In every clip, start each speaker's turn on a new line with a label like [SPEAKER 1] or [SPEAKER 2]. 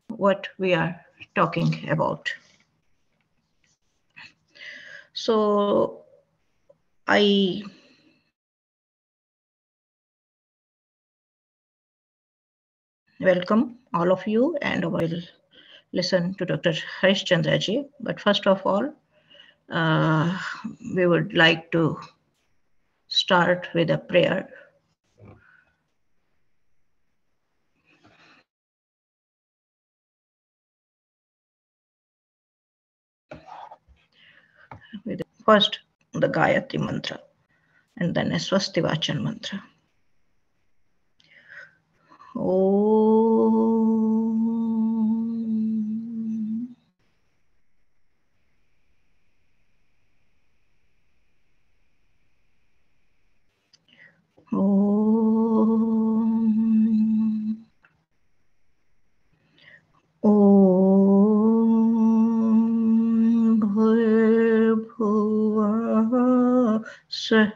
[SPEAKER 1] what we are talking about. So I welcome all of you and will listen to Dr. Harish Chandrajee. But first of all, we would like to start with a prayer. First, the Gayatri mantra, and then a Swasti Vachan mantra. Om. Om. Om Bhurbhuvah Svah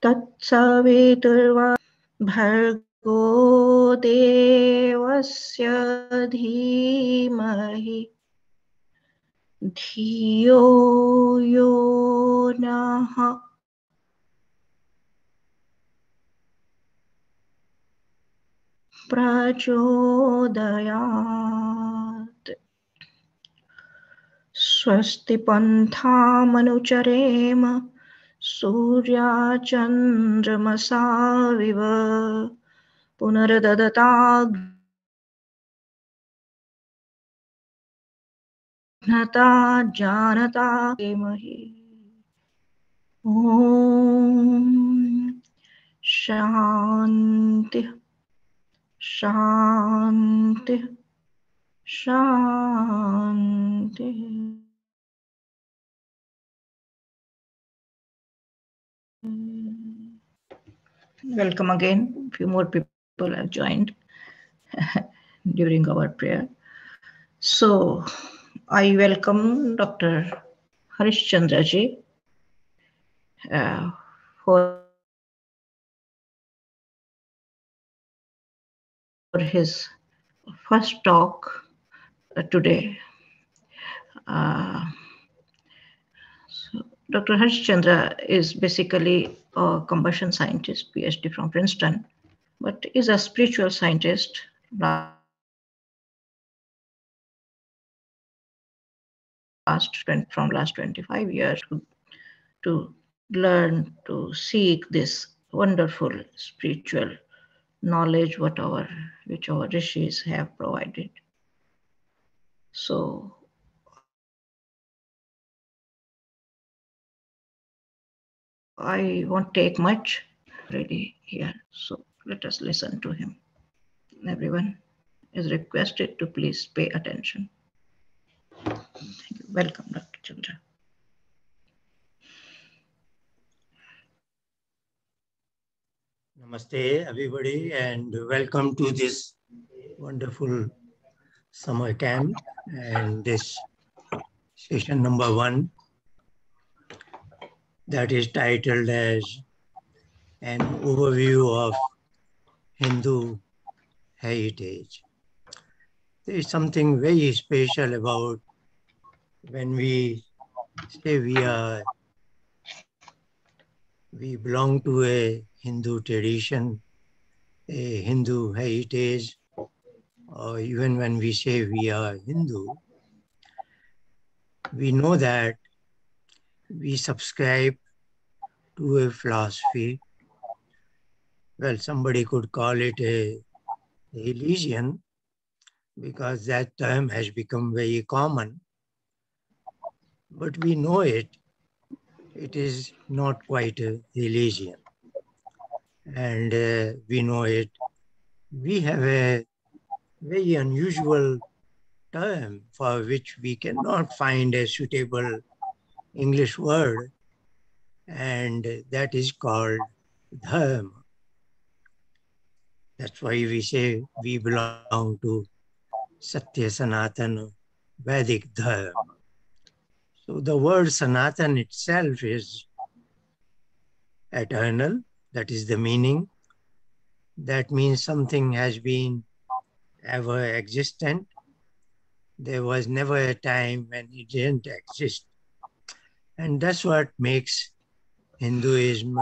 [SPEAKER 1] Tatsaviturva Bhargo Devasya Dhimahi Dhiyo Yo Naha Prachodayat. Swasti Panthamannucharema Surya Chandramasa Viva Punaradadata Gnata Janata Mahi. Om Shanti Shanti Shanti. Welcome again. A few more people have joined during our prayer. So I welcome Dr. Harish Chandrajee for his first talk today. So Dr. Harish Chandra is basically a combustion scientist, PhD from Princeton, but is a spiritual scientist from last 25 years to learn to seek this wonderful spiritual knowledge which our rishis have provided. So I won't take much really here. So let us listen to him. Everyone is requested to please pay attention. Welcome, Dr. Chandra.
[SPEAKER 2] Namaste, everybody, and welcome to this wonderful summer camp and this session number 1 that is titled as an overview of Hindu heritage. There is something very special about when we say we belong to a Hindu tradition, a Hindu heritage, or even when we say we are Hindu, we know that we subscribe to a philosophy. Well, somebody could call it a religion because that term has become very common. But we know it is not quite a religion. And we know it. We have a very unusual term for which we cannot find a suitable English word, and that is called dharma. That's why we say we belong to Satya Sanatana Vedic dharma. So the word Sanatan itself is eternal, that is the meaning. That means something has been ever existent. There was never a time when it didn't exist. And that's what makes Hinduism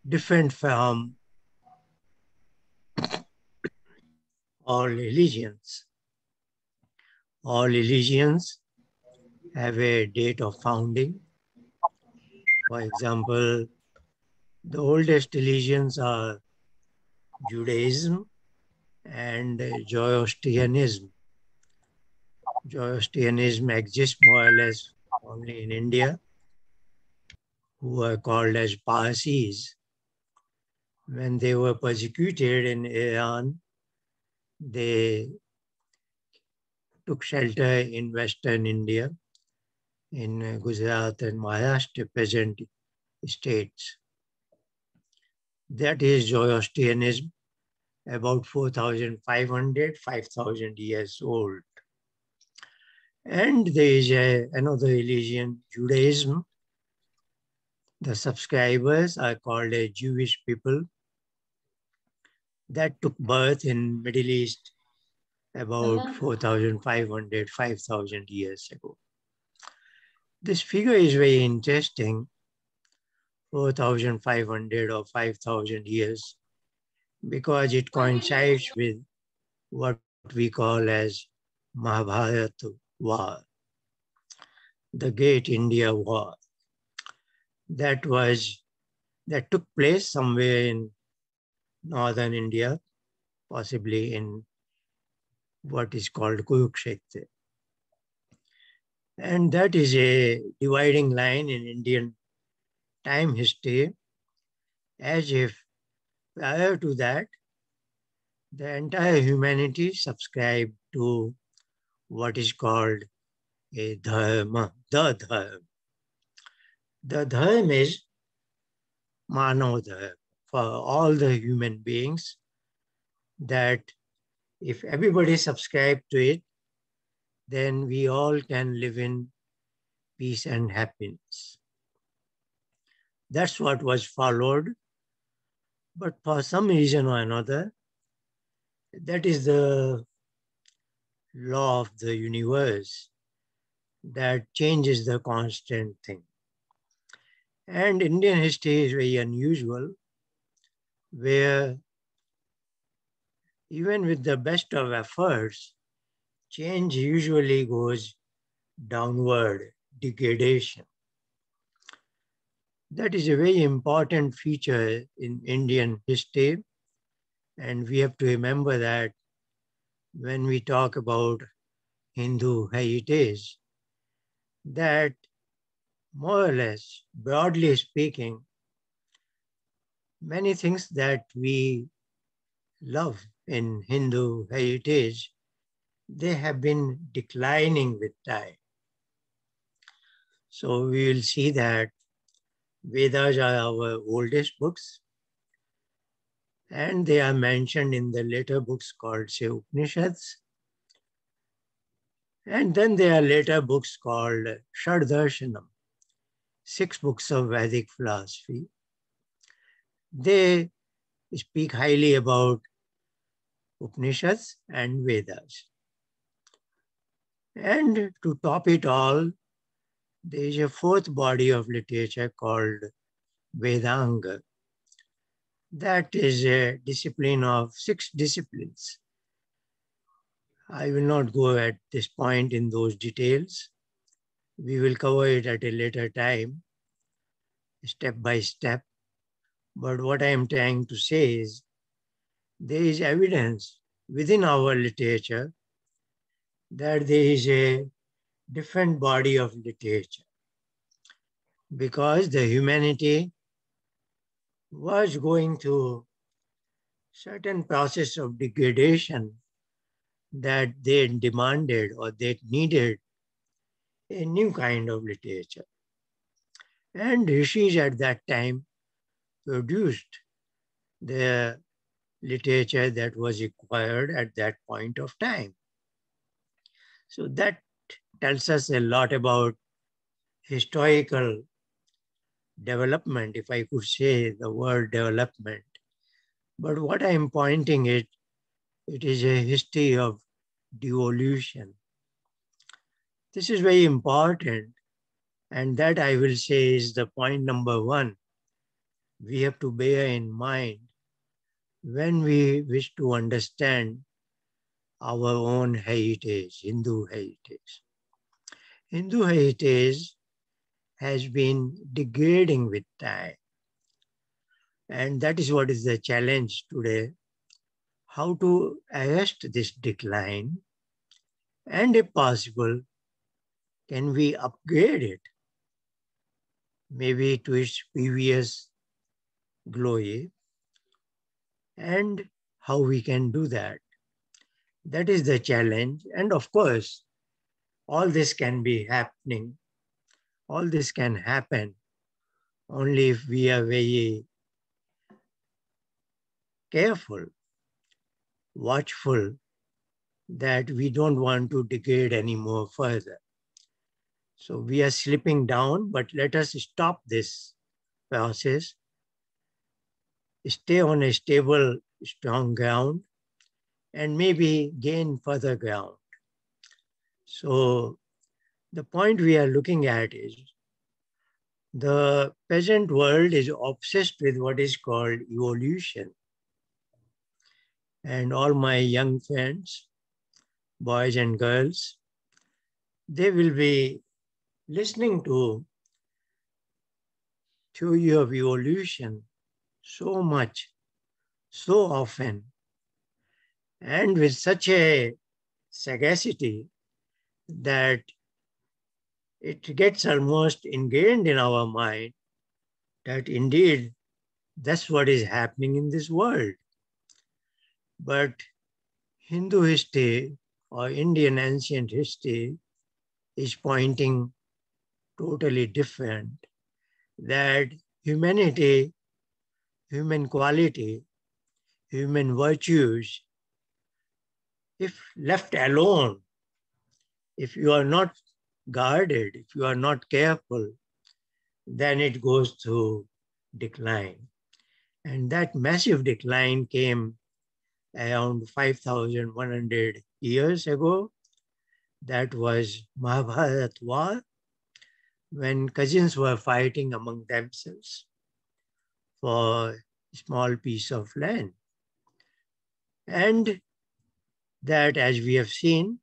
[SPEAKER 2] different from all religions. All religions have a date of founding. For example, the oldest religions are Judaism and Zoroastrianism. Zoroastrianism exists more or less only in India, who are called as Parsis. When they were persecuted in Iran, they took shelter in Western India, in Gujarat and Maharashtra, present states. That is Zoroastrianism, about 4,500, 5,000 years old. And there is another religion, Judaism. The subscribers are called a Jewish people that took birth in Middle East about 4,500, 5,000 years ago. This figure is very interesting, 4,500 or 5,000 years, because it coincides with what we call as Mahabharata War, the Great India War. That took place somewhere in northern India, possibly in what is called Kurukshetra. And that is a dividing line in Indian time history, as if prior to that, the entire humanity subscribed to what is called a dharma, the dharma. The dharma is mano dharma for all the human beings, that if everybody subscribed to it, then we all can live in peace and happiness. That's what was followed. But for some reason or another, that is the law of the universe that changes the constant thing. And Indian history is very unusual, where even with the best of efforts, change usually goes downward, degradation. That is a very important feature in Indian history, and we have to remember that when we talk about Hindu heritage, that more or less, broadly speaking, many things that we love in Hindu heritage, they have been declining with time. So we will see that Vedas are our oldest books, and they are mentioned in the later books called, say, Upanishads. And then there are later books called Shaddarshanam, 6 books of Vedic philosophy. They speak highly about Upanishads and Vedas. And to top it all, there is a 4th body of literature called Vedanga. That is a discipline of 6 disciplines. I will not go at this point in those details. We will cover it at a later time, step by step. But what I am trying to say is, there is evidence within our literature that there is a different body of literature, because the humanity was going through certain process of degradation that they demanded or they needed a new kind of literature. And rishis at that time produced the literature that was required at that point of time. So that tells us a lot about historical development, if I could say the word development. But what I am pointing it is a history of devolution. This is very important, and that I will say is the point number one we have to bear in mind when we wish to understand our own heritage, Hindu heritage. Hindu heritage has been degrading with time. And that is what is the challenge today. How to arrest this decline, and if possible, can we upgrade it maybe to its previous glory, and how we can do that. That is the challenge. And of course, all this can be happening. All this can happen only if we are very careful, watchful, that we don't want to degrade any more further. So we are slipping down, but let us stop this process, stay on a stable, strong ground, and maybe gain further ground. So the point we are looking at is the present world is obsessed with what is called evolution. And all my young friends, boys and girls, they will be listening to theory of evolution so much, so often, and with such a sagacity that it gets almost ingrained in our mind that indeed that's what is happening in this world. But Hindu history or Indian ancient history is pointing totally different, that humanity, human quality, human virtues, if left alone, if you are not guarded, if you are not careful, then it goes through decline. And that massive decline came around 5,100 years ago. That was Mahabharat War, when cousins were fighting among themselves for a small piece of land. And that, as we have seen,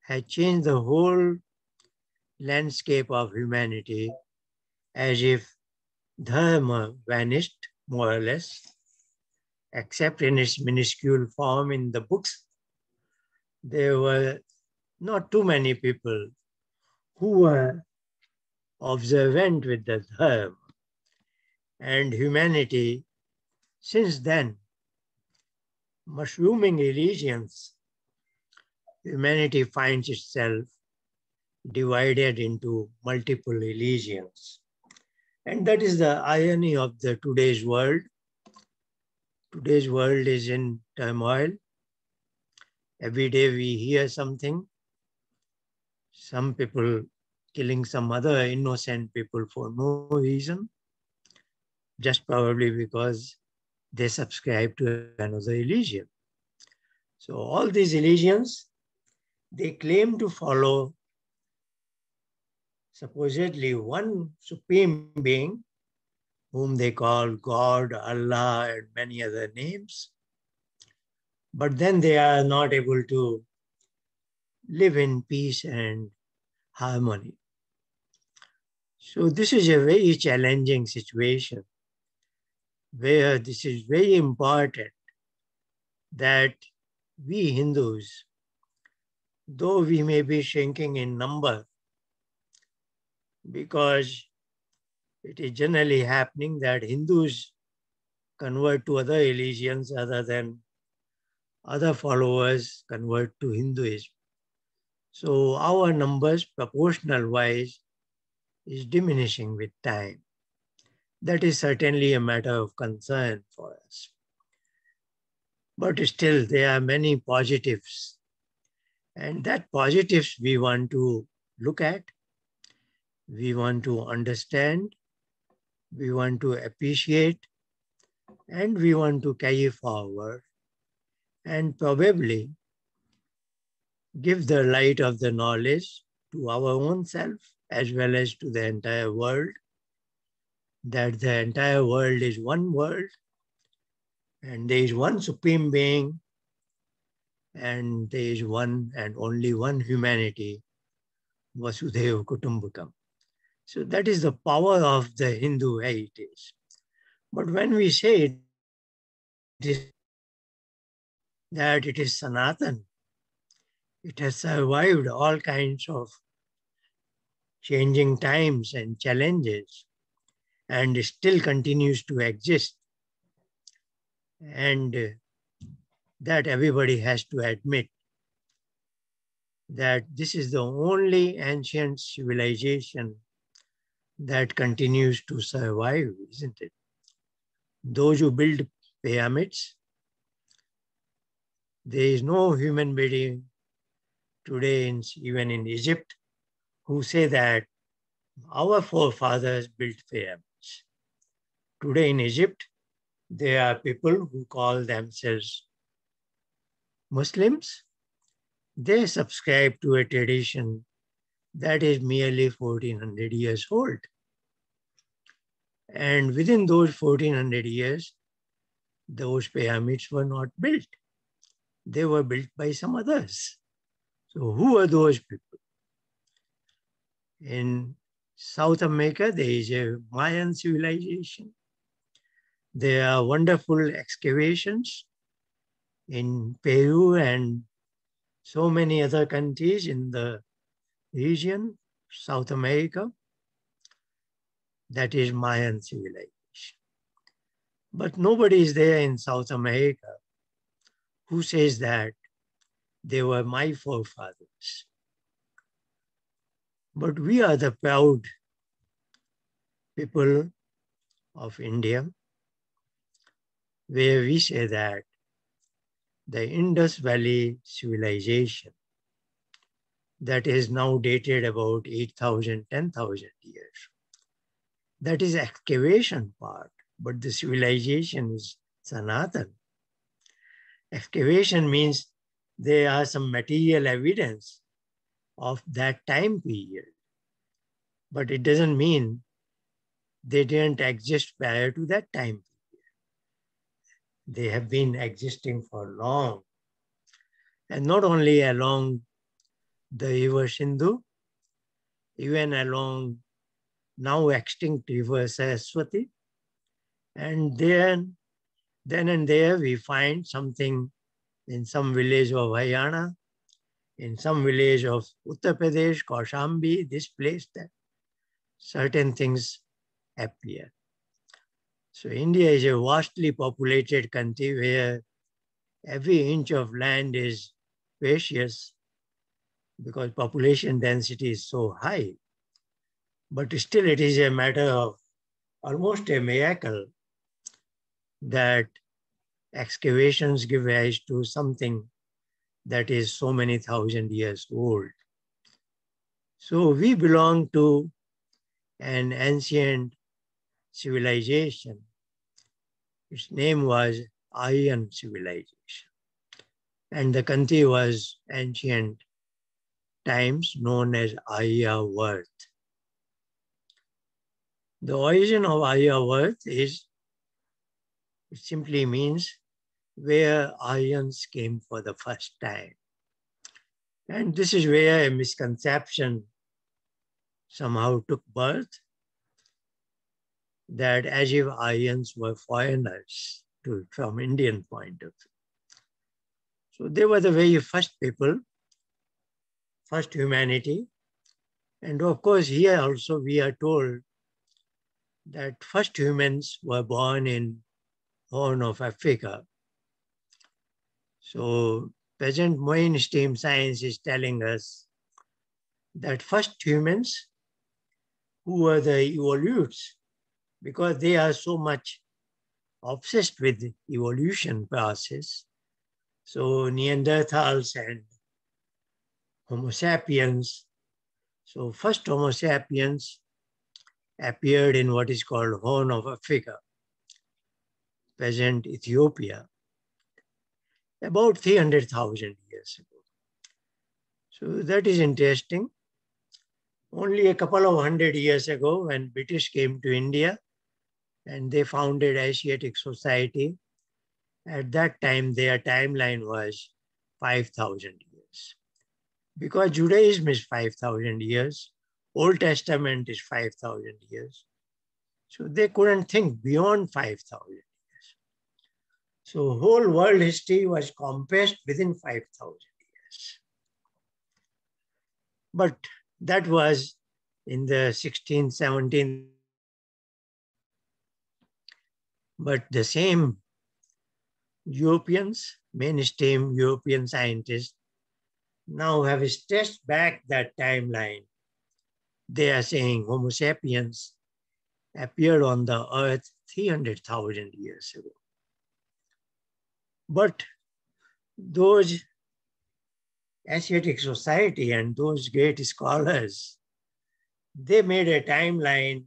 [SPEAKER 2] had changed the whole landscape of humanity, as if dharma vanished, more or less, except in its minuscule form in the books. There were not too many people who were observant with the dharma. And humanity, since then, mushrooming religions, humanity finds itself divided into multiple religions. And that is the irony of the today's world. Today's world is in turmoil. Every day we hear something. Some people killing some other innocent people for no reason, just probably because they subscribe to another religion. So all these religions, they claim to follow supposedly one supreme being, whom they call God, Allah, and many other names. But then they are not able to live in peace and harmony. So this is a very challenging situation, where this is very important that we Hindus, though we may be shrinking in number, because it is generally happening that Hindus convert to other religions other than other followers convert to Hinduism. So our numbers, proportional wise, is diminishing with time. That is certainly a matter of concern for us. But still, there are many positives. And that positives we want to look at, we want to understand, we want to appreciate, and we want to carry forward, and probably give the light of the knowledge to our own self as well as to the entire world, that the entire world is one world and there is one supreme being and there is one and only one humanity, Vasudhaiva Kutumbakam. So that is the power of the Hindu heritage. But when we say it is that it is Sanatan, it has survived all kinds of changing times and challenges and still continues to exist. And that everybody has to admit that this is the only ancient civilization that continues to survive, isn't it? Those who build pyramids, there is no human being today, even in Egypt, who say that our forefathers built pyramids. Today in Egypt, there are people who call themselves Muslims. They subscribe to a tradition that is merely 1400 years old. And within those 1400 years, those pyramids were not built. They were built by some others. So who are those people? In South America, there is a Mayan civilization. There are wonderful excavations in Peru and so many other countries in the region, South America, that is Mayan civilization. But nobody is there in South America who says that they were my forefathers. But we are the proud people of India, where we say that the Indus Valley civilization that is now dated about 8,000, 10,000 years, that is excavation part, but the civilization is Sanatan. Excavation means there are some material evidence of that time period, but it doesn't mean they didn't exist prior to that time period. They have been existing for long, and not only along the river Sindhu, even along now extinct river Saraswati, and then and there we find something in some village of Haryana, in some village of Uttar Pradesh, Kaushambi, this place, that certain things appear. So India is a vastly populated country where every inch of land is precious because population density is so high. But still it is a matter of almost a miracle that excavations give rise to something that is so many thousand years old. So we belong to an ancient civilization. Its name was Aryan civilization. And the country was ancient times known as Aryavarth. The origin of Aryavarth is, it simply means where Aryans came for the first time. And this is where a misconception somehow took birth, that as if Aryans were foreigners from Indian point of view. So they were the very first people, first humanity. And of course, here also we are told that first humans were born in Horn of Africa. So present mainstream science is telling us that first humans, who were the evolutes, because they are so much obsessed with the evolution process. So Neanderthals and Homo sapiens. So first Homo sapiens appeared in what is called Horn of Africa, present Ethiopia, about 300,000 years ago. So that is interesting. Only a couple of 100 years ago, when British came to India and they founded Asiatic Society, at that time their timeline was 5,000 years. Because Judaism is 5,000 years, Old Testament is 5,000 years. So they couldn't think beyond 5,000 years. So whole world history was compassed within 5,000 years. But that was in the 16th, 17th. But the same Europeans, mainstream European scientists, now have stretched back that timeline. They are saying Homo sapiens appeared on the earth 300,000 years ago. But those Asiatic Society and those great scholars, they made a timeline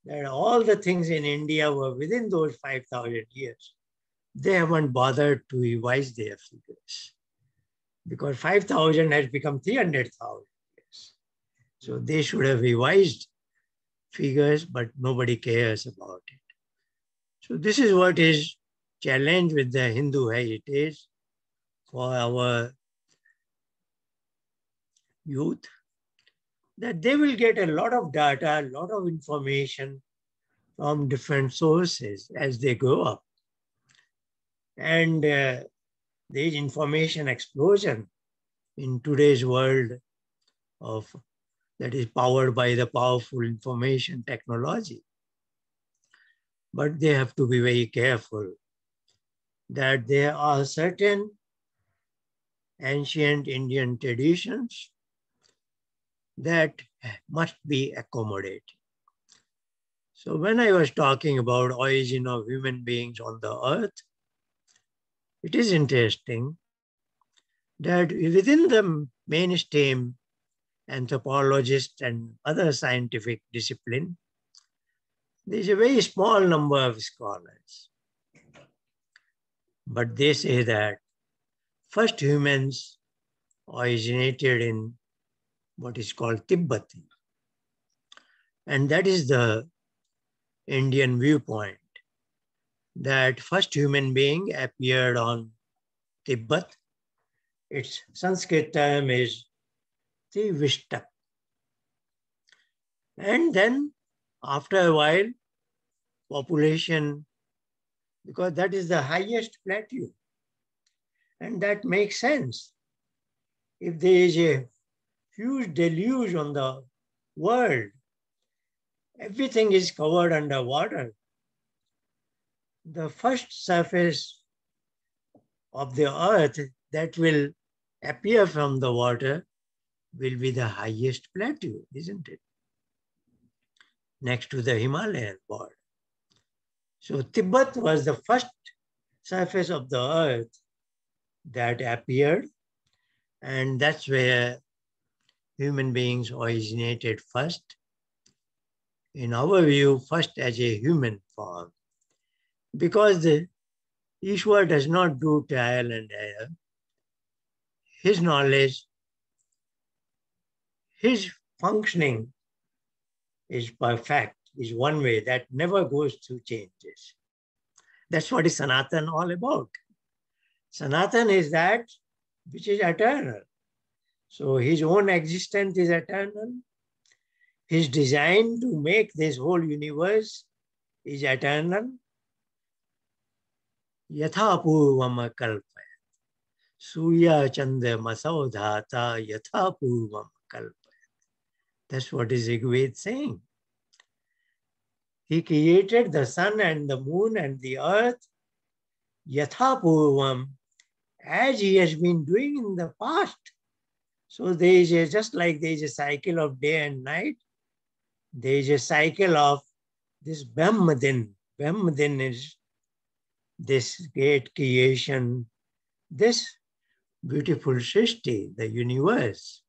[SPEAKER 2] that all the things in India were within those 5,000 years. They haven't bothered to revise their figures because 5,000 has become 300,000 years. So they should have revised figures, but nobody cares about it. So this is what is challenge with the Hindu heritage for our youth, that they will get a lot of data, a lot of information from different sources as they grow up. And there is information explosion in today's world of that is powered by the powerful information technology. But they have to be very careful that there are certain ancient Indian traditions that must be accommodated. So when I was talking about origin of human beings on the earth, it is interesting that within the mainstream anthropologists and other scientific discipline, there is a very small number of scholars. But they say that first humans originated in what is called Tibet. And that is the Indian viewpoint, that first human being appeared on Tibet. Its Sanskrit term is Trivishta. And then after a while, population, because that is the highest plateau. And that makes sense. If there is a huge deluge on the world, everything is covered under water. The first surface of the earth that will appear from the water will be the highest plateau, isn't it? Next to the Himalayan border. So Tibet was the first surface of the earth that appeared, and that's where human beings originated first. In our view, first as a human form, because the Ishwar does not do trial and error. His knowledge, his functioning is perfect, is one way that never goes through changes. That's what is Sanatan all about. Sanatan is that which is eternal. So his own existence is eternal. His design to make this whole universe is eternal. Yatha purvam kalpayat. Surya chandra masaudhata yatha purvam kalpayat. That's what is Rigved saying. He created the sun and the moon and the earth yatha purvam, as he has been doing in the past. So there is just like there is a cycle of day and night, there is a cycle of this Brahmadin. Brahmadin is this great creation, this beautiful Srishti, the universe.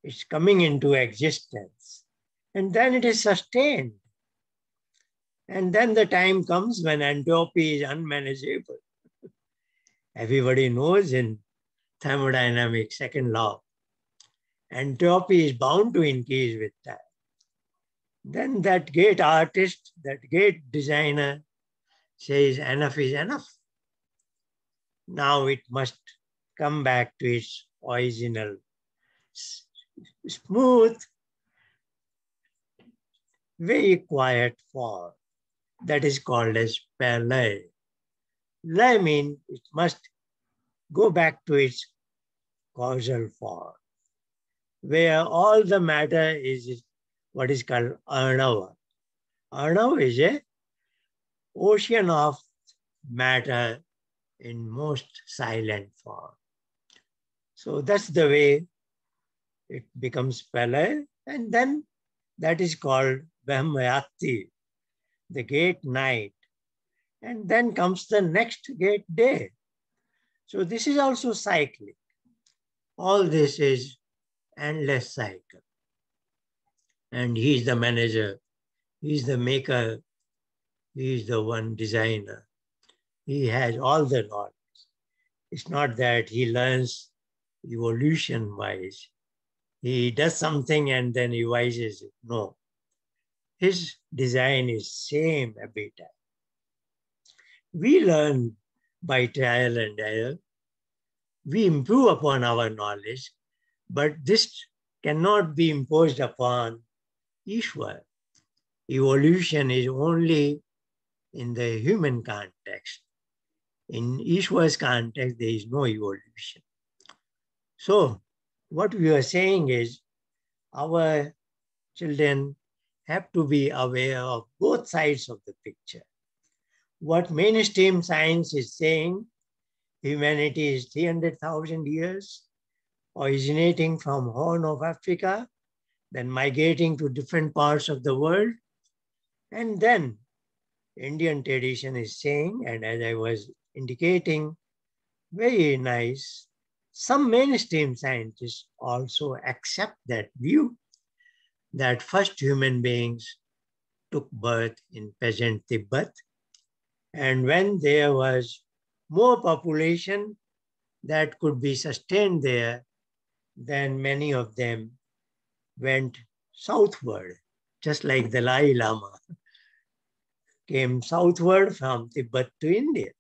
[SPEAKER 2] It's coming into existence. and then it is sustained. And then the time comes when entropy is unmanageable. Everybody knows in thermodynamics, second law, entropy is bound to increase with time. Then that great artist, that great designer says enough is enough. Now it must come back to its original smooth, very quiet form. That is called as parallel. I mean, it must go back to its causal form, where all the matter is what is called Arnava. Arnava is a ocean of matter in most silent form. So that's the way it becomes Pralaya, and then that is called Brahmayati, the great night. And then comes the next great day. So this is also cyclic. All this is endless cycle. And he is the manager, he is the maker, he is the one designer. He has all the knowledge. It's not that he learns evolution wise. He does something and then he revises it. No. His design is same every time. We learn by trial and error. We improve upon our knowledge, but this cannot be imposed upon Ishwar. Evolution is only in the human context. In Ishwar's context, there is no evolution. So, what we are saying is our children have to be aware of both sides of the picture. What mainstream science is saying, humanity is 300,000 years, originating from Horn of Africa, then migrating to different parts of the world. And then Indian tradition is saying, and as I was indicating, very nice, some mainstream scientists also accept that view that first human beings took birth in peasant Tibet. And when there was more population that could be sustained there, then many of them went southward, just like the Dalai Lama came southward from Tibet to India.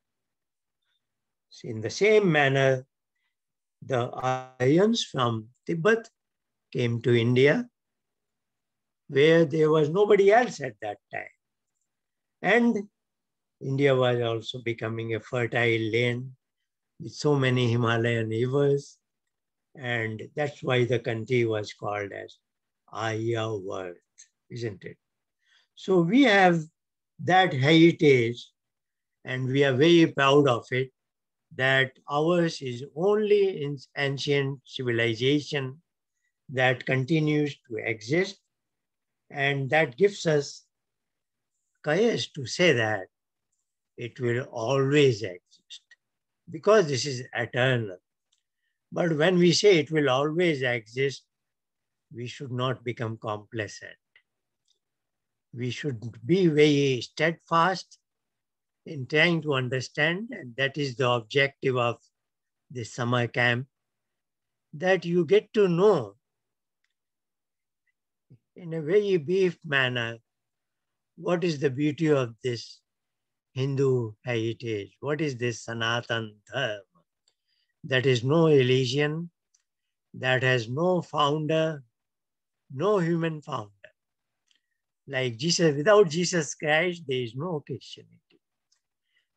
[SPEAKER 2] In the same manner, the Aryans from Tibet came to India, where there was nobody else at that time. And India was also becoming a fertile land with so many Himalayan rivers. And that's why the country was called as Aryavarth, isn't it? So we have that heritage, and we are very proud of it, that ours is only in ancient civilization that continues to exist, and that gives us courage to say that it will always exist, because this is eternal. But when we say it will always exist, we should not become complacent. We should be very steadfast in trying to understand, and that is the objective of this summer camp, that you get to know in a very brief manner what is the beauty of this Hindu heritage, what is this Sanatan Dharma, that is no religion, that has no founder, no human founder. Like Jesus, without Jesus Christ, there is no Christianity.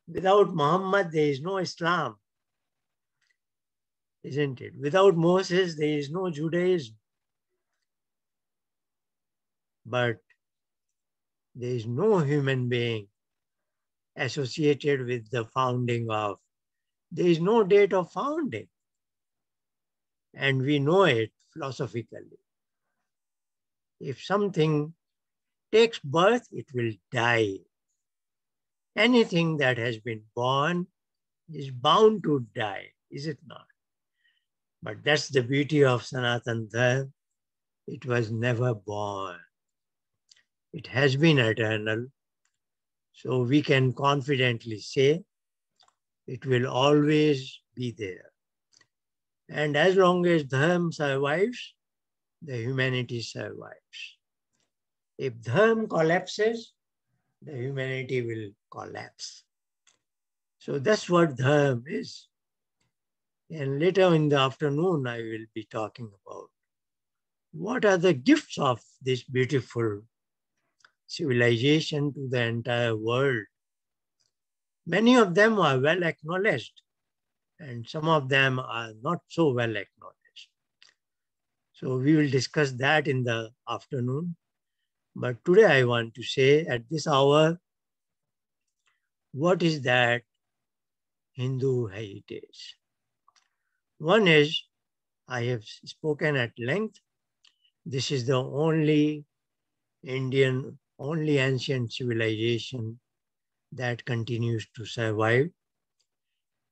[SPEAKER 2] Without Muhammad, there is no Islam, isn't it? Without Moses, there is no Judaism. But there is no human being associated with the founding of, there is no date of founding. And we know it philosophically. If something takes birth, it will die. Anything that has been born is bound to die, is it not? But that's the beauty of Sanatan Dharma. It was never born. It has been eternal, so we can confidently say it will always be there. And as long as Dharma survives, the humanity survives. If Dharma collapses, the humanity will collapse. So that's what Dharma is. And later in the afternoon, I will be talking about what are the gifts of this beautiful civilization to the entire world. Many of them are well acknowledged, and some of them are not so well acknowledged. So we will discuss that in the afternoon. But today I want to say at this hour, what is that Hindu heritage? One is, I have spoken at length, this is the only only ancient civilization that continues to survive.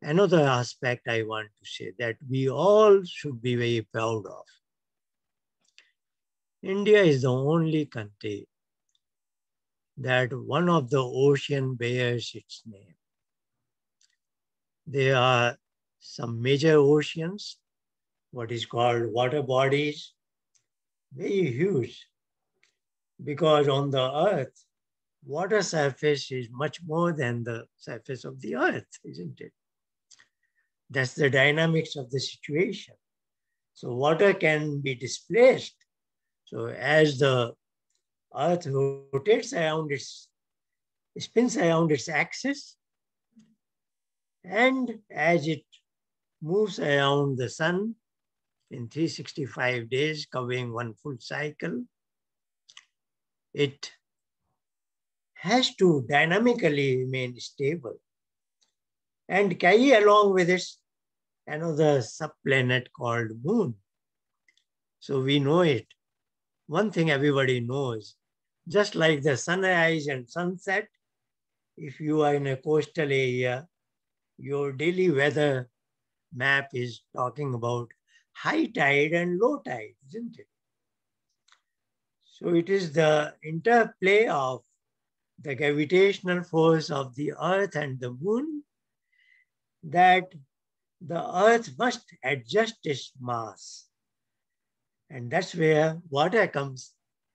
[SPEAKER 2] Another aspect I want to say that we all should be very proud of. India is the only country that one of the ocean bears its name. There are some major oceans, what is called water bodies, very huge, because on the earth, water surface is much more than the surface of the earth, isn't it? That's the dynamics of the situation. So water can be displaced. So as the earth rotates around spins around its axis, and as it moves around the sun in 365 days, covering one full cycle, it has to dynamically remain stable and carry along with it another subplanet called Moon. So we know it. One thing everybody knows, just like the sunrise and sunset, if you are in a coastal area, your daily weather map is talking about high tide and low tide, isn't it? So it is the interplay of the gravitational force of the earth and the moon that the earth must adjust its mass. And that's where water comes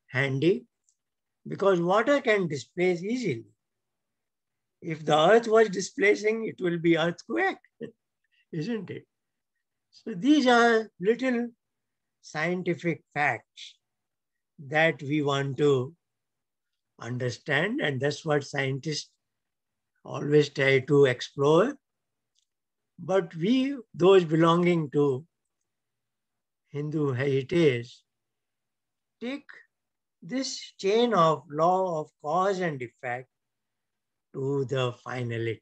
[SPEAKER 2] handy, because water can displace easily. If the earth was displacing, it will be earthquake, isn't it? So these are little scientific facts that we want to understand, and that's what scientists always try to explore. But we, those belonging to Hindu heritage, take this chain of law of cause and effect to the finality.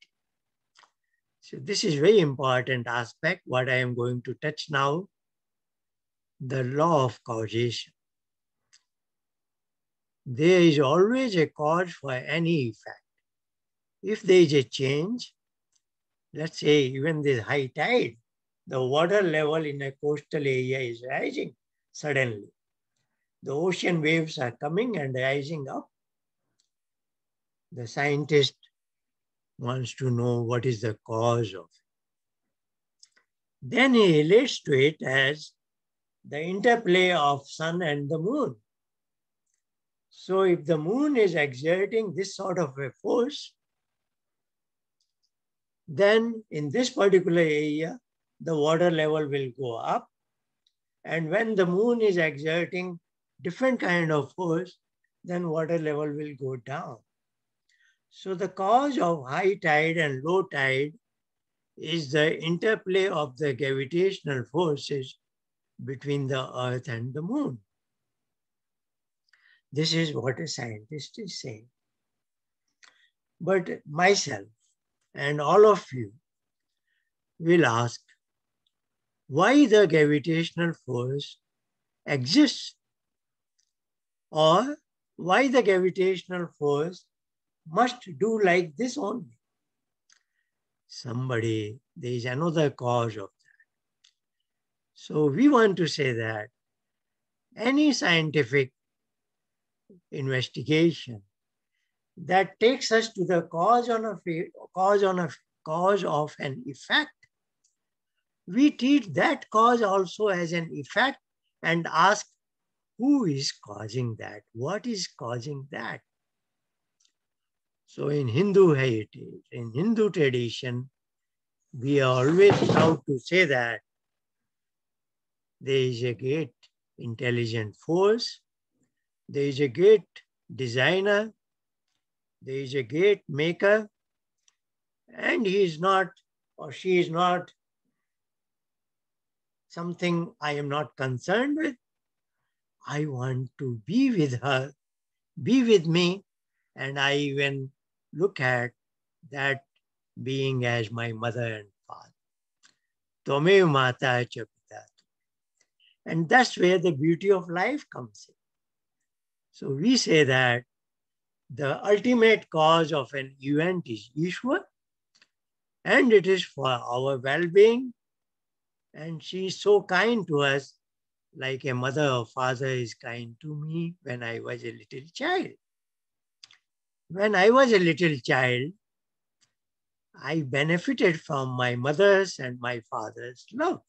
[SPEAKER 2] So this is very important aspect, what I am going to touch now, the law of causation. There is always a cause for any effect. If there is a change, let's say even this high tide, the water level in a coastal area is rising suddenly. The ocean waves are coming and rising up. The scientist wants to know what is the cause of it. Then he relates to it as the interplay of sun and the moon. So if the moon is exerting this sort of a force, then in this particular area, the water level will go up. And when the moon is exerting different kind of force, then water level will go down. So the cause of high tide and low tide is the interplay of the gravitational forces between the earth and the moon. This is what a scientist is saying. But myself and all of you will ask why the gravitational force exists, or why the gravitational force must do like this only. There is another cause of that. So we want to say that any scientific investigation that takes us to the cause of an effect. We treat that cause also as an effect and ask, who is causing that? What is causing that? So in Hindu heritage, in Hindu tradition, we are always proud to say that there is a great intelligent force, there is a great designer, there is a great maker, and he is not or she is not something I am not concerned with. I want to be with her, be with me, and I even look at that being as my mother and father. Twamev mata cha pita. And that's where the beauty of life comes in. So we say that the ultimate cause of an event is Ishwar, and it is for our well-being. And she is so kind to us, like a mother or father is kind to me when I was a little child. When I was a little child, I benefited from my mother's and my father's love.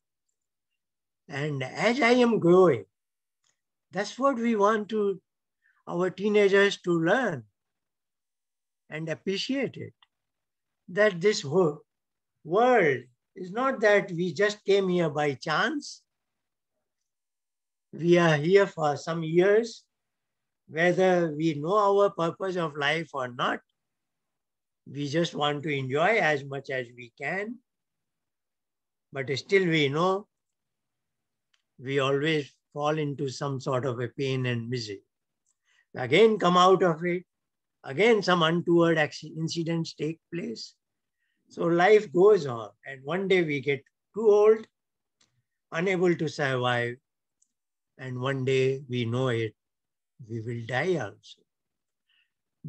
[SPEAKER 2] And as I am growing, that's what we want to our teenagers to learn and appreciate it. That this whole world is not that we just came here by chance. We are here for some years, whether we know our purpose of life or not. We just want to enjoy as much as we can. But still we know we always fall into some sort of a pain and misery. Again come out of it. Again some untoward incidents take place. So life goes on, and one day we get too old, unable to survive, and one day we know it, we will die also.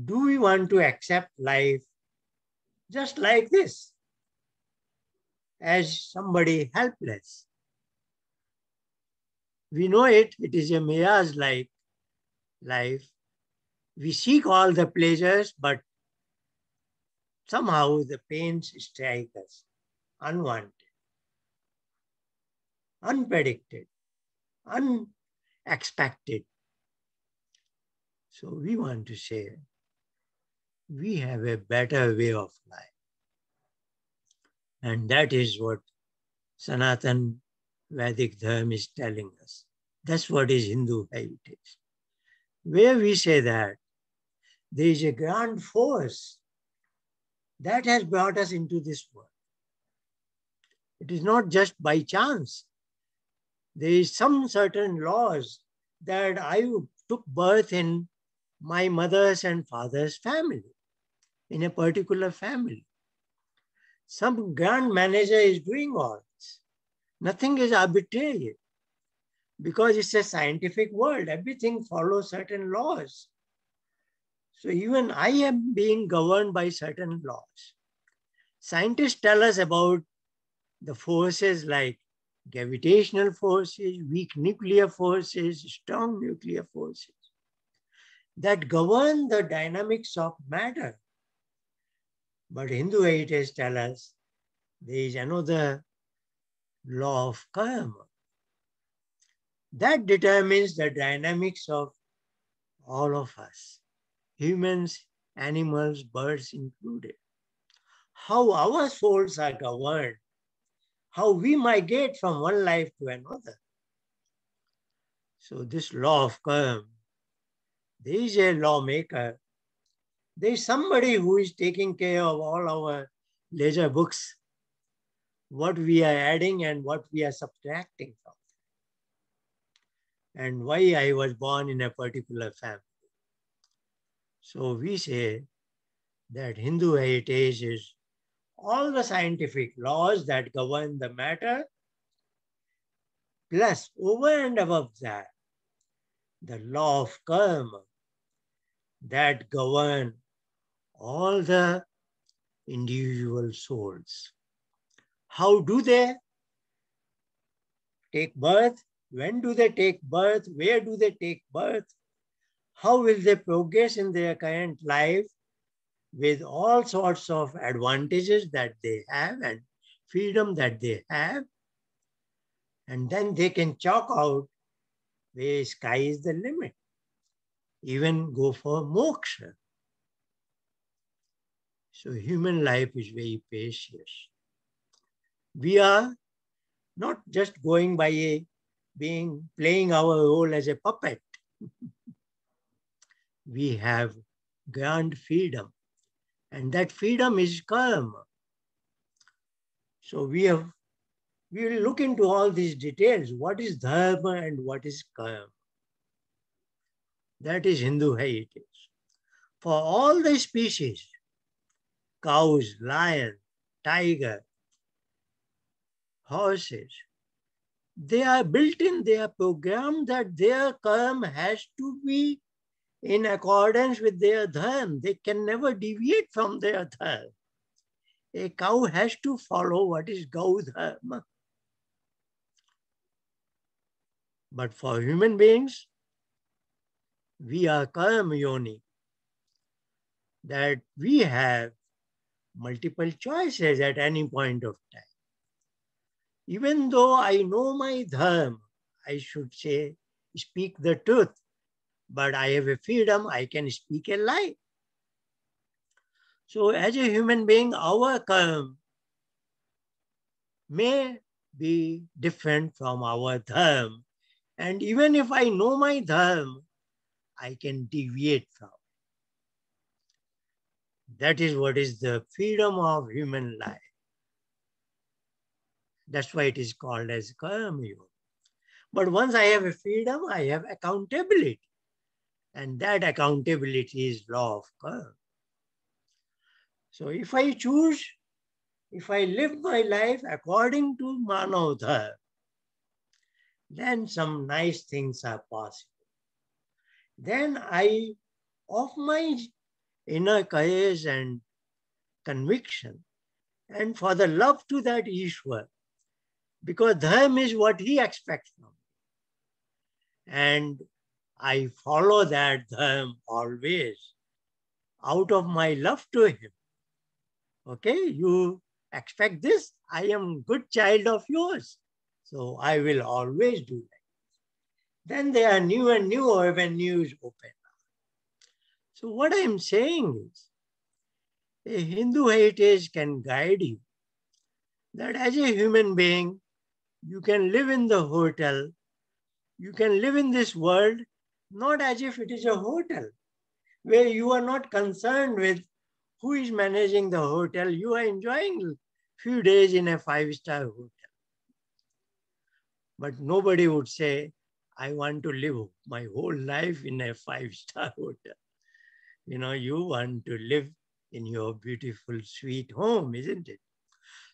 [SPEAKER 2] Do we want to accept life just like this, as somebody helpless? We know it is a mirage-like life. We seek all the pleasures, but somehow the pains strike us, unwanted, unpredicted, unexpected. So we want to say, we have a better way of life. And that is what Sanatan Vedic Dharma is telling us. That's what is Hindu heritage. Where we say that there is a grand force that has brought us into this world. It is not just by chance. There is some certain laws that I took birth in my mother's and father's family, in a particular family. Some grand manager is doing all this. Nothing is arbitrary because it's a scientific world. Everything follows certain laws. So even I am being governed by certain laws. Scientists tell us about the forces like gravitational forces, weak nuclear forces, strong nuclear forces that govern the dynamics of matter. But Hindu heritage tells us there is another law of karma that determines the dynamics of all of us, humans, animals, birds included. How our souls are governed, how we migrate from one life to another. So this law of karma, there is a lawmaker, there is somebody who is taking care of all our ledger books, what we are adding and what we are subtracting from, and why I was born in a particular family. So we say that Hindu heritage is all the scientific laws that govern the matter, plus over and above that, the law of karma that govern all the individual souls. How do they take birth? When do they take birth? Where do they take birth? how will they progress in their current life with all sorts of advantages that they have and freedom that they have. And then they can chalk out where sky is the limit, even go for moksha. So human life is very precious. We are not just going by playing our role as a puppet. We have grand freedom, and that freedom is karma. So we will look into all these details. What is dharma and what is karma? That is Hindu heritage. For all the species, cows, lion, tiger, horses, they are built in, they are programmed that their karma has to be in accordance with their dharma. They can never deviate from their dharma. A cow has to follow what is Gau dharma. But for human beings, we are karma yoni, that we have multiple choices at any point of time. Even though I know my dharma, I should say, speak the truth, but I have a freedom, I can speak a lie. So as a human being, our karma may be different from our dharma. And even if I know my dharma, I can deviate from. That is what is the freedom of human life. That's why it is called as karma yoga. But once I have a freedom, I have accountability. And that accountability is law of karma. So if I choose, if I live my life according to Manav Dharma, then some nice things are possible. Then I, of my inner courage and conviction, and for the love to that Ishwar, because dharma is what he expects from me. And I follow that dharma always out of my love to him. Okay, you expect this? I am good child of yours. So I will always do that. Then there are new and new avenues open. So what I am saying is, a Hindu heritage can guide you that as a human being, you can live in the hotel, you can live in this world, not as if it is a hotel, where you are not concerned with who is managing the hotel. You are enjoying a few days in a 5-star hotel. But nobody would say, I want to live my whole life in a 5-star hotel. You want to live in your beautiful, sweet home, isn't it?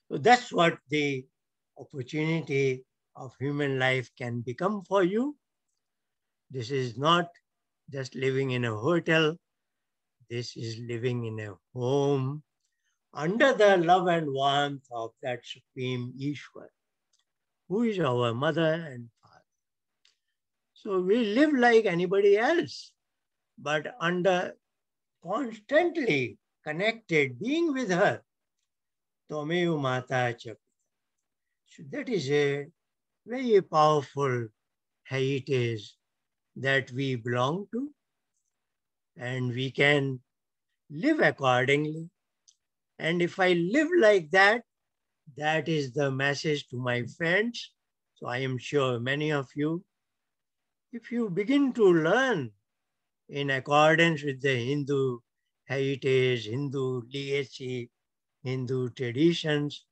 [SPEAKER 2] So that's what the opportunity of human life can become for you. This is not just living in a hotel. This is living in a home under the love and warmth of that Supreme Ishwar, who is our mother and father. So we live like anybody else, but under constantly connected, being with her. Tomeu Mata Cha. So that is a very powerful heritage that we belong to, and we can live accordingly. And if I live like that, that is the message to my friends. So I am sure many of you, if you begin to learn in accordance with the Hindu heritage, Hindu legacy, Hindu traditions,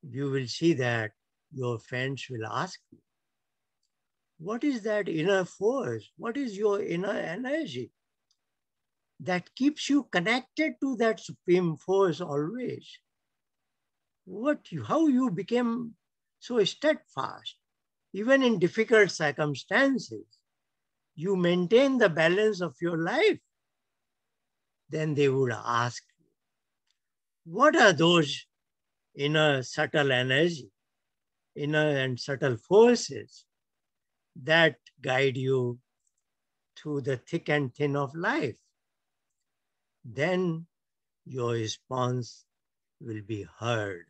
[SPEAKER 2] you will see that your friends will ask you, what is that inner force? What is your inner energy that keeps you connected to that supreme force always? How you became so steadfast, even in difficult circumstances, you maintain the balance of your life. Then they would ask you, what are those inner subtle energy, inner and subtle forces that guide you through the thick and thin of life, then your response will be heard,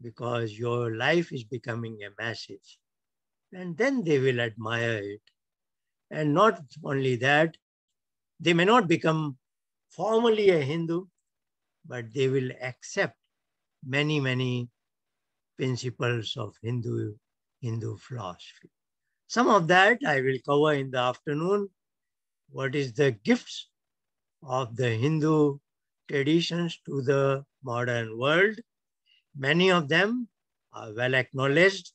[SPEAKER 2] because your life is becoming a message. And then they will admire it. And not only that, they may not become formally a Hindu, but they will accept many, many principles of Hindu philosophy. Some of that I will cover in the afternoon. What is the gifts of the Hindu traditions to the modern world? Many of them are well acknowledged.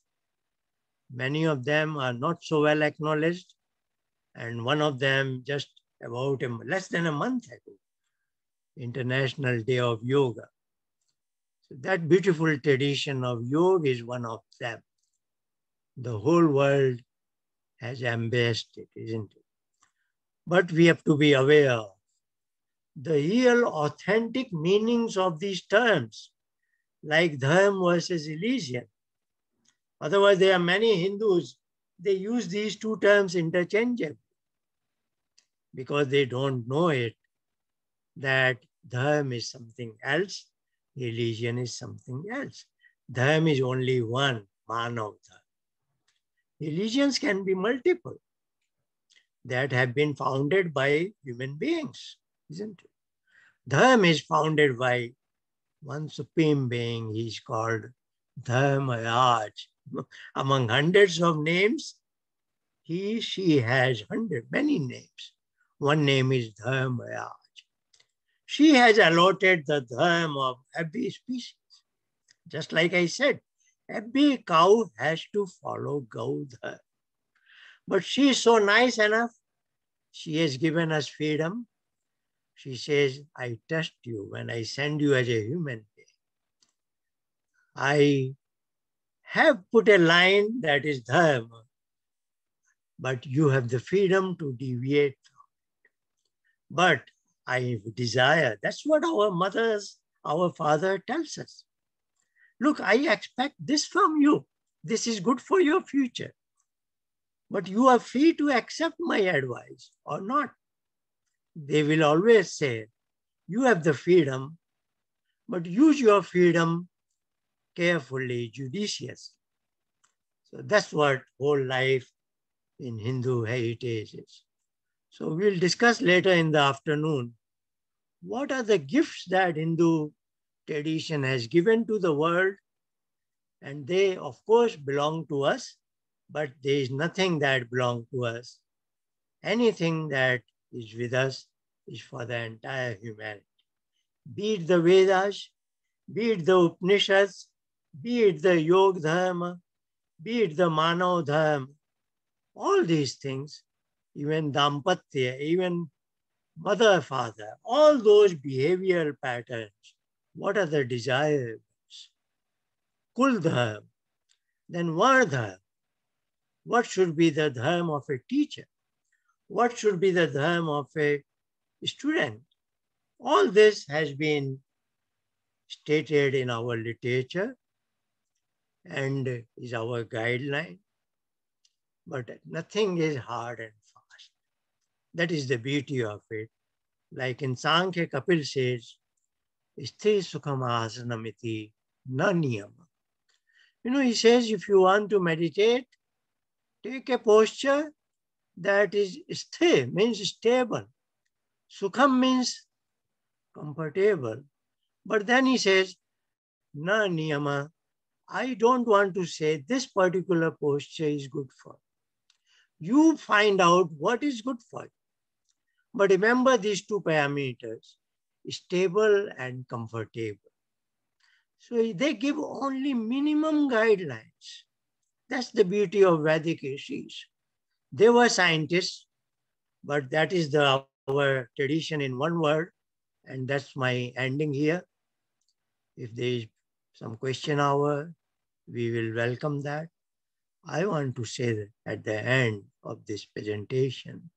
[SPEAKER 2] Many of them are not so well acknowledged. And one of them just about less than a month ago, International Day of Yoga. So that beautiful tradition of yoga is one of them. The whole world has embraced it, isn't it? But we have to be aware of the real authentic meanings of these terms, like dharma versus religion. Otherwise, there are many Hindus, they use these two terms interchangeably because they don't know it, that dharma is something else, religion is something else. Dharma is only one, manav dharma. Religions can be multiple that have been founded by human beings, isn't it? Dharma is founded by one supreme being. He is called Dharmaraj. Among hundreds of names, she has many names. One name is Dharmaraj. She has allotted the dharma of every species. Just like I said, every cow has to follow Gau dharma. But she is so nice enough. She has given us freedom. She says, I trust you when I send you as a human being. I have put a line that is dharma, but you have the freedom to deviate from it. But I desire, that's what our mothers, our father tells us. Look, I expect this from you. This is good for your future. But you are free to accept my advice or not. They will always say, you have the freedom, but use your freedom carefully, judiciously. So that's what whole life in Hindu heritage is. So we'll discuss later in the afternoon, what are the gifts that Hindu tradition has given to the world? And they, of course, belong to us, but there is nothing that belongs to us. Anything that is with us is for the entire humanity. Be it the Vedas, be it the Upanishads, be it the Yoga Dharma, be it the Manav Dharma, all these things, even Dampatya, even mother, father, all those behavioral patterns, what are the desires? Kul Dharma, then Vardha. What should be the dharma of a teacher? What should be the dharma of a student? All this has been stated in our literature and is our guideline. But nothing is hard and fast. That is the beauty of it. Like in Sankhya, Kapil says, Sthi sukham asanamiti na niyama. He says if you want to meditate, take a posture that is sthir, means stable. Sukham means comfortable. But then he says, na niyama, I don't want to say this particular posture is good for you. You find out what is good for you. But remember these two parameters, stable and comfortable. So they give only minimum guidelines. That's the beauty of Vedic rishis. They were scientists, but that is our tradition in one word. And that's my ending here. If there is some question hour, we will welcome that. I want to say that at the end of this presentation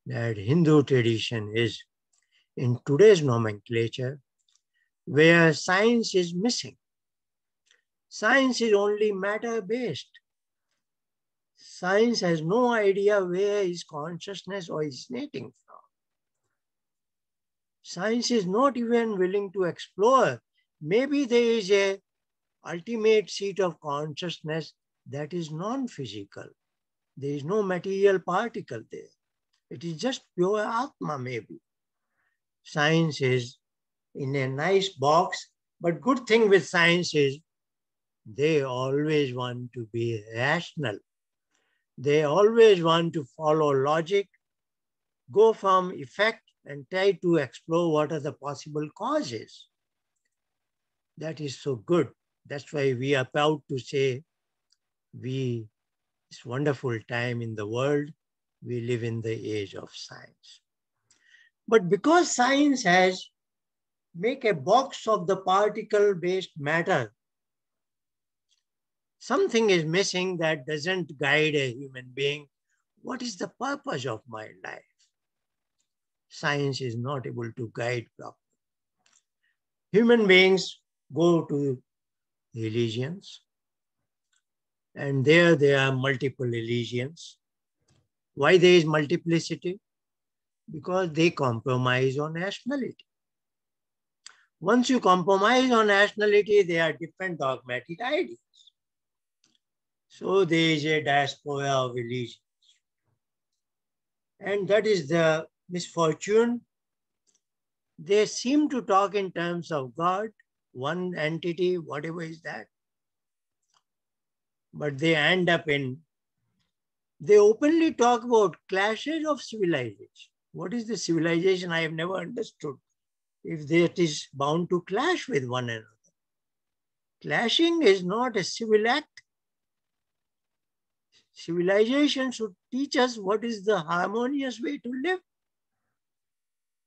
[SPEAKER 2] that Hindu tradition is, in today's nomenclature, where science is missing. Science is only matter-based. Science has no idea where is consciousness originating from. Science is not even willing to explore. Maybe there is a ultimate seat of consciousness that is non-physical. There is no material particle there. It is just pure Atma, maybe. Science is in a nice box, but good thing with science is they always want to be rational. They always want to follow logic, go from effect and try to explore what are the possible causes. That is so good. That's why we are proud to say this wonderful time in the world, we live in the age of science. But because science has make a box of the particle-based matter, something is missing that doesn't guide a human being. What is the purpose of my life? Science is not able to guide properly. Human beings go to religions, and there are multiple religions. Why there is multiplicity? Because they compromise on nationality. Once you compromise on nationality, there are different dogmatic ideas. So there is a diaspora of religions. And that is the misfortune. They seem to talk in terms of God, one entity, whatever is that. But they end up they openly talk about clashes of civilization. What is the civilization? I have never understood. If that is bound to clash with one another. Clashing is not a civil act. Civilization should teach us what is the harmonious way to live.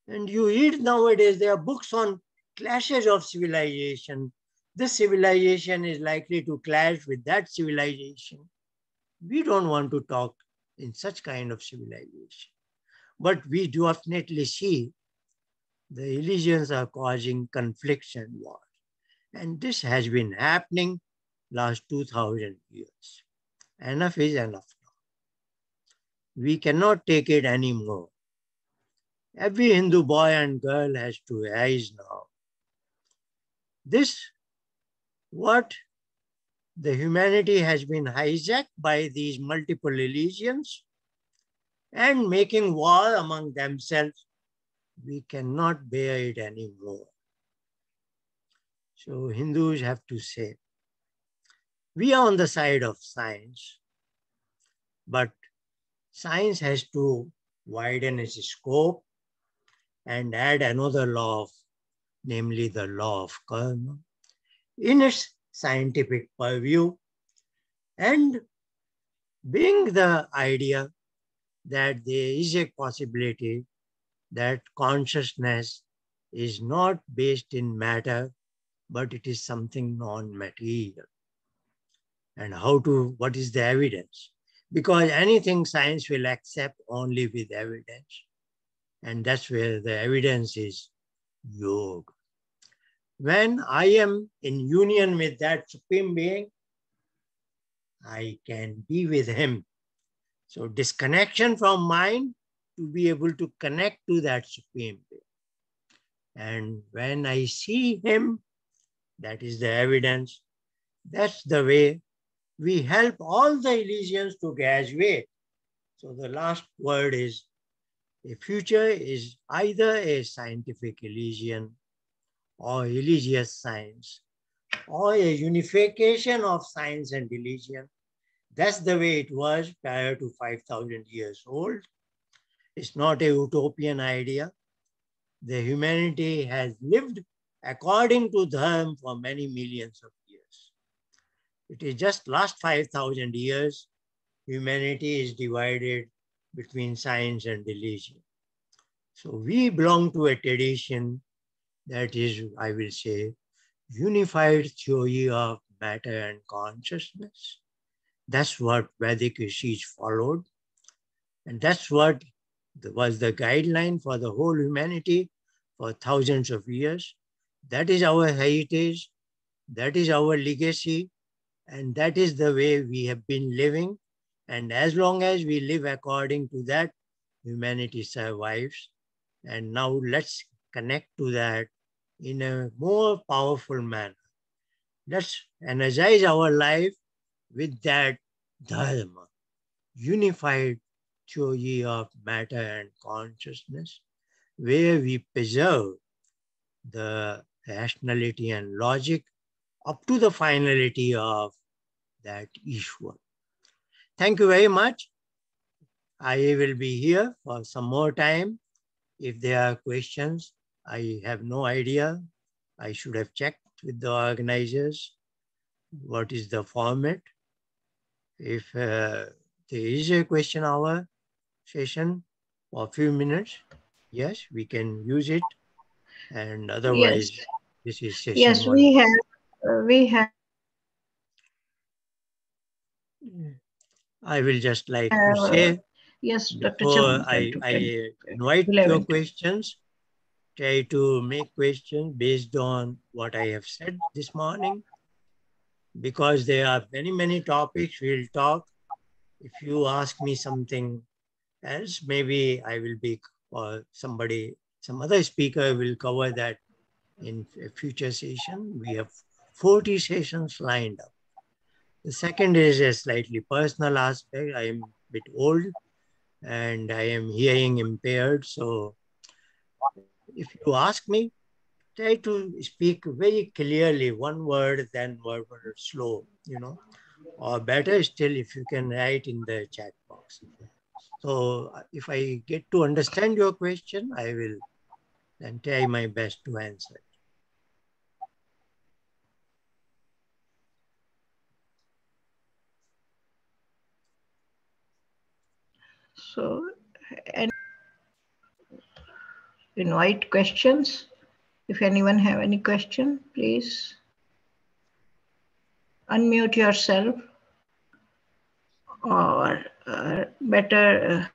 [SPEAKER 2] And you read nowadays, there are books on clashes of civilization. This civilization is likely to clash with that civilization. We don't want to talk in such kind of civilization. But we do definitely see the religions are causing conflicts and wars. And this has been happening last 2000 years. Enough is enough now. We cannot take it anymore. Every Hindu boy and girl has to rise now. This, what the humanity has been hijacked by these multiple religions and making war among themselves. We cannot bear it anymore. So Hindus have to say, we are on the side of science, but science has to widen its scope and add another law, namely the law of karma, in its scientific purview, and bring the idea that there is a possibility that consciousness is not based in matter, but it is something non-material. And what is the evidence? Because anything science will accept only with evidence. And that's where the evidence is yoga. When I am in union with that Supreme Being, I can be with Him. So disconnection from mind to be able to connect to that Supreme Being. And when I see Him, that is the evidence. That's the way we help all the religions to graduate. So the last word is, a future is either a scientific religion or religious science or a unification of science and religion. That's the way it was prior to 5,000 years old. It's not a utopian idea. The humanity has lived according to Dharma for many millions of years. It is just last 5,000 years, humanity is divided between science and religion. So we belong to a tradition that is, I will say, unified theory of matter and consciousness. That's what Vedic rishis followed. And that's what was the guideline for the whole humanity for thousands of years. That is our heritage. That is our legacy. And that is the way we have been living. And as long as we live according to that, humanity survives. And now let's connect to that in a more powerful manner. Let's energize our life with that dharma, unified theory of matter and consciousness, where we preserve the rationality and logic up to the finality of that Ishwar. Thank you very much. I will be here for some more time. If there are questions, I have no idea. I should have checked with the organizers what is the format. If there is a question hour session for a few minutes, yes, we can use it. And
[SPEAKER 1] Yes,
[SPEAKER 2] otherwise, this is session
[SPEAKER 1] yes,
[SPEAKER 2] one.
[SPEAKER 1] we have
[SPEAKER 2] I will just like to
[SPEAKER 1] yes,
[SPEAKER 2] say
[SPEAKER 1] Dr. Chandra,
[SPEAKER 2] before
[SPEAKER 1] can
[SPEAKER 2] I invite
[SPEAKER 1] 11
[SPEAKER 2] your
[SPEAKER 1] to.
[SPEAKER 2] questions, try to make questions based on what I have said this morning, because there are many, many topics we'll talk. If you ask me something else, maybe I will be, or somebody, some other speaker will cover that in a future session. We have 40 sessions lined up. The second is a slightly personal aspect. I am a bit old and I am hearing impaired. So if you ask me, try to speak very clearly, one word, then one word slow, or better still, if you can write in the chat box. So if I get to understand your question, I will then try my best to answer it.
[SPEAKER 1] So, and invite questions. If anyone have any question, please unmute yourself, or better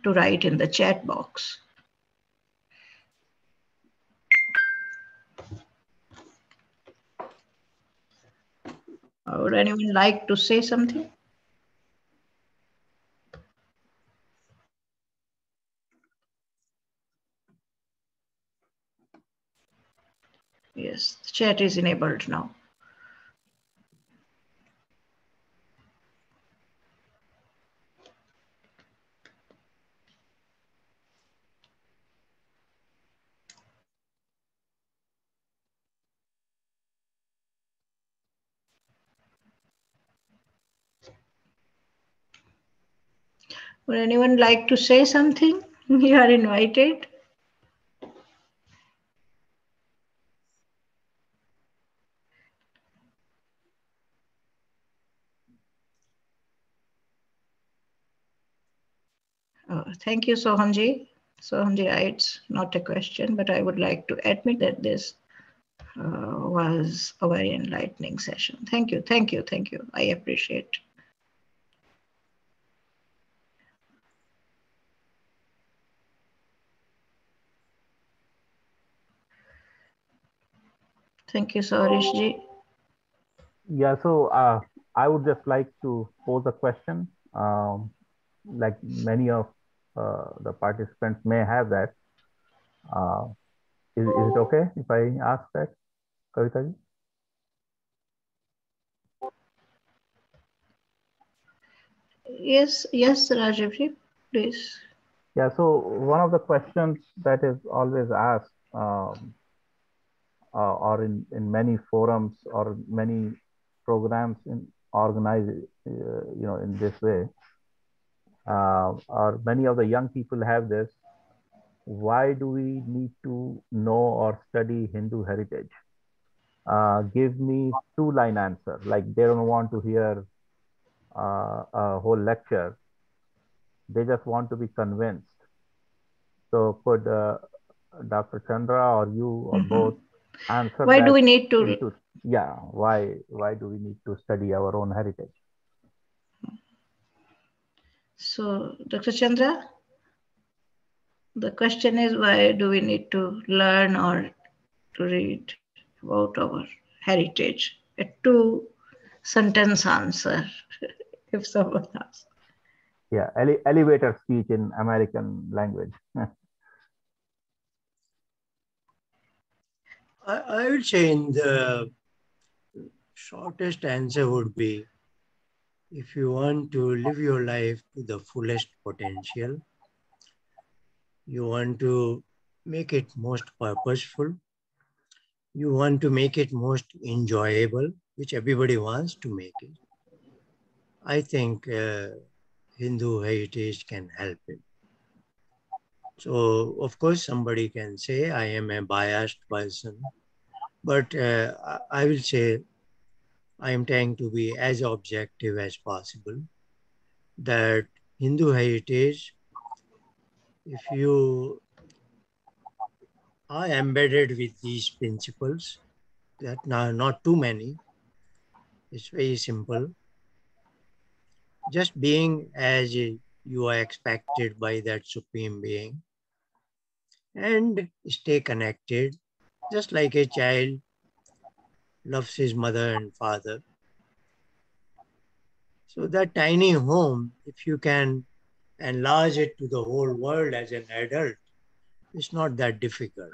[SPEAKER 1] to write in the chat box. Would anyone like to say something? Yes, the chat is enabled now. Would anyone like to say something? You are invited. Thank you, Sohanji. Sohanji writes, not a question, but I would like to admit that this was a very enlightening session. Thank you, thank you, thank you. I appreciate. Thank you, Sarishji.
[SPEAKER 3] Yeah, so I would just like to pose a question. Like many of the participants may have that. Uh, is it okay if I ask that, Kavita ji?
[SPEAKER 1] Yes, yes, Rajivji, please.
[SPEAKER 3] Yeah, so one of the questions that is always asked, or in many forums or many programs in organized, in this way, or many of the young people have this. Why do we need to know or study Hindu heritage? Give me two-line answer. Like they don't want to hear a whole lecture. They just want to be convinced. So could Dr. Chandra or you or
[SPEAKER 1] Mhm.
[SPEAKER 3] both answer
[SPEAKER 1] Why do
[SPEAKER 3] that
[SPEAKER 1] we need to?
[SPEAKER 3] into, yeah, why do we need to study our own heritage?
[SPEAKER 1] So, Dr. Chandra, the question is, why do we need to learn or to read about our heritage? a two-sentence answer if someone asks.
[SPEAKER 3] Yeah, elevator speech in American language.
[SPEAKER 2] I would say in the shortest answer would be, if you want to live your life to the fullest potential, you want to make it most purposeful, you want to make it most enjoyable, which everybody wants to make it. I think Hindu heritage can help it. So, of course, somebody can say I am a biased person, but I will say I am trying to be as objective as possible. That Hindu heritage, if you are embedded with these principles, that are not too many, it's very simple. Just being as you are expected by that supreme being and stay connected, just like a child loves his mother and father. So that tiny home, if you can enlarge it to the whole world as an adult, it's not that difficult.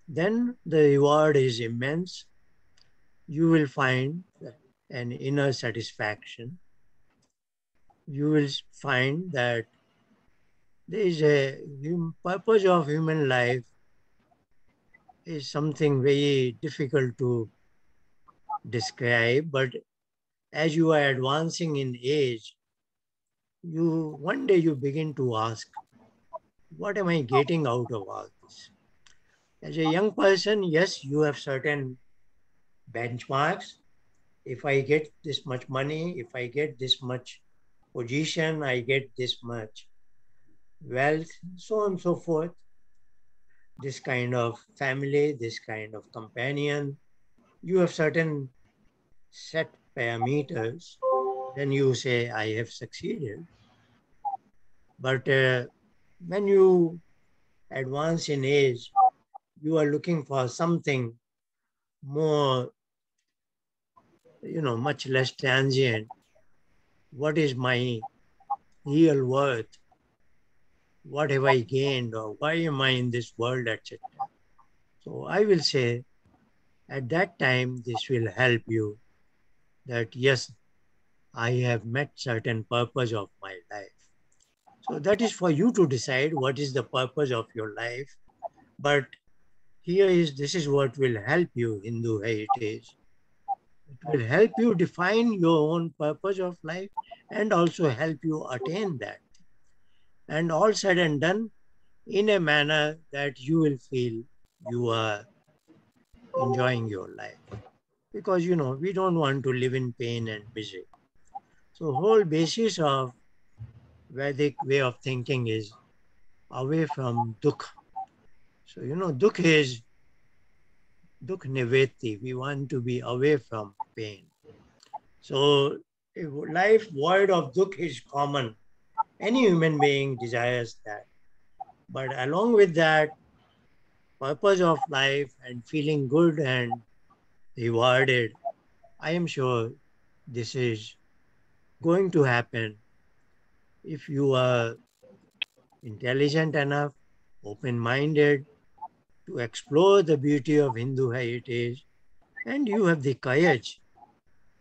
[SPEAKER 2] Then the reward is immense. You will find an inner satisfaction. You will find that there is a purpose of human life is something very difficult to describe, but as you are advancing in age, you one day you begin to ask, what am I getting out of all this? As a young person, yes, you have certain benchmarks. If I get this much money, if I get this much position, I get this much wealth, so on and so forth. This kind of family, this kind of companion, you have certain set parameters, then you say, I have succeeded. But when you advance in age, you are looking for something more, much less transient. What is my real worth? What have I gained? Or why am I in this world, etc. So I will say at that time, this will help you that yes, I have met certain purpose of my life. So that is for you to decide what is the purpose of your life. But this is what will help you, Hindu heritage. It will help you define your own purpose of life and also help you attain that. And all said and done in a manner that you will feel you are enjoying your life. Because, we don't want to live in pain and misery. So whole basis of Vedic way of thinking is away from dukh. So, dukh niveti. We want to be away from pain. So a life void of dukh is common. Any human being desires that. But along with that, purpose of life and feeling good and rewarded, I am sure this is going to happen if you are intelligent enough, open-minded to explore the beauty of Hindu heritage, and you have the courage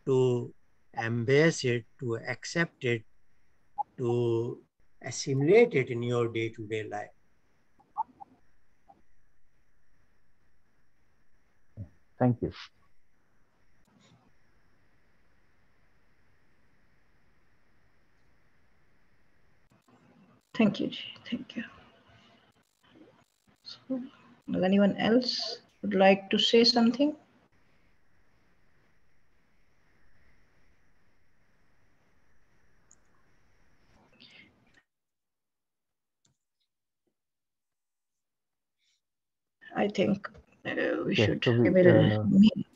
[SPEAKER 2] to embrace it, to accept it, to assimilate it in your day-to-day life.
[SPEAKER 3] Thank you.
[SPEAKER 1] Thank you, Ji. Thank you. So, does anyone else would like to say something? I think we
[SPEAKER 3] Okay,
[SPEAKER 1] should. We will meet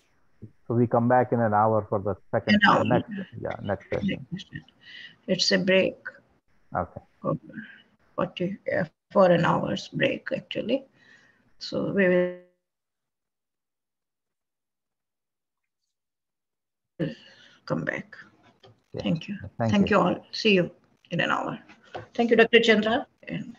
[SPEAKER 3] so we come back in an hour for the
[SPEAKER 1] an
[SPEAKER 3] second
[SPEAKER 1] hour.
[SPEAKER 3] next session.
[SPEAKER 1] It's a break.
[SPEAKER 3] Okay.
[SPEAKER 1] 40 for an hour's break actually. So we will will come back.
[SPEAKER 3] Yeah.
[SPEAKER 1] Thank you.
[SPEAKER 3] Thank
[SPEAKER 1] Thank
[SPEAKER 3] you.
[SPEAKER 1] you all. See you in an hour. Thank you, Dr. Chandra. And